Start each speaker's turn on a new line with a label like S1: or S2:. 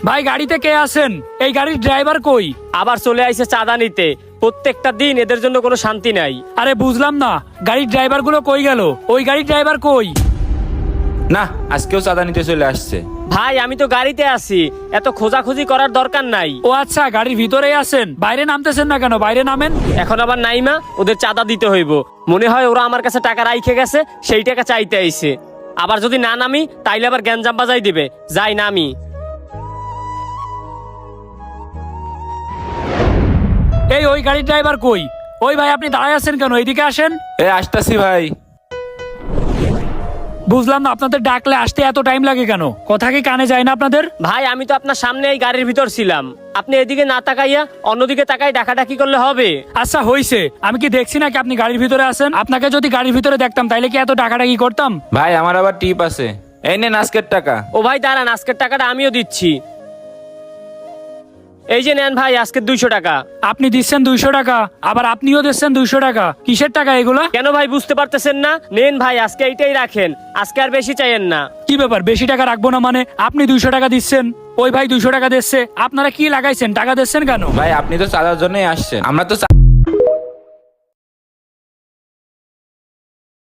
S1: ভাই গাড়িতে কে আছেন? এই গাড়ির ড্রাইভার কই?
S2: আবার চলে আইছে চাঁদা নিতে। প্রত্যেকটা দিন এদের জন্য কোনো শান্তি নাই।
S1: আরে বুঝলাম না, গাড়ির ড্রাইভার গুলো কই গেল? ওই গাড়ির ড্রাইভার কই?
S3: না, আজকেও চাঁদা নিতে চলে আসছে।
S2: ভাই আমি তো গাড়িতে আছি, এত খোঁজাখুঁজি করার দরকার নাই।
S1: ও আচ্ছা, গাড়ির ভিতরেই আছেন। বাইরে নামতেছেন না কেন? বাইরে নামেন।
S2: এখন আবার নাইমা ওদের চাঁদা দিতে হইব। মনে হয় ওরা আমার কাছে টাকা রাইখে গেছে, সেই টাকা চাইতে আইছে। আবার যদি না নামি তাইলে আবার গ্যাঞ্জাম বাজাই দিবে। যাই নামি।
S1: এই ওই গাড়ির ড্রাইভার কই? ওই ভাই আপনি দাঁড়ায় আছেন কেন? এইদিকে আসেন।
S3: আসতাছি ভাই।
S1: বুঝলাম না, আপনাদের ডাকলে আসতে এত টাইম লাগে কেন? কথা কি কানে যায় না আপনাদের?
S2: ভাই আমি তো আপনার সামনে এই গাড়ির ভিতর ছিলাম, আপনি এদিকে না তাকাইয়া অন্যদিকে তাকাই ডাকাডাকি করলে হবে?
S1: আচ্ছা হইছে, আমি কি দেখছি নাকি আপনি গাড়ির ভিতরে আছেন? আপনাকে যদি গাড়ির ভিতরে দেখতাম তাইলে কি এত ডাকাডাকি করতাম?
S3: ভাই আমার আবার টিপ আছে, এই নেন আজকের টাকা।
S2: ও ভাই দাঁড়ান, আজকের টাকাটা আমিও দিচ্ছি। এই যে নেন ভাই, আজকের 200 টাকা।
S1: আপনি দিচ্ছেন 200 টাকা, আবার আপনিও দিচ্ছেন 200 টাকা। কিসের টাকা এগুলো?
S2: কেন ভাই বুঝতে পারতেছেন না? নেন ভাই, আজকে এইটাই রাখেন, আজকে আর বেশি চাইেন না।
S1: কি ব্যাপার, বেশি টাকা রাখবো না মানে? আপনি 200 টাকা দিচ্ছেন, ওই ভাই 200 টাকা দিচ্ছে, আপনারা কি লাগাইছেন? টাকা দিচ্ছেন কেন?
S3: ভাই আপনি তো চাঁদার জন্যই আসছেন, আমরা তো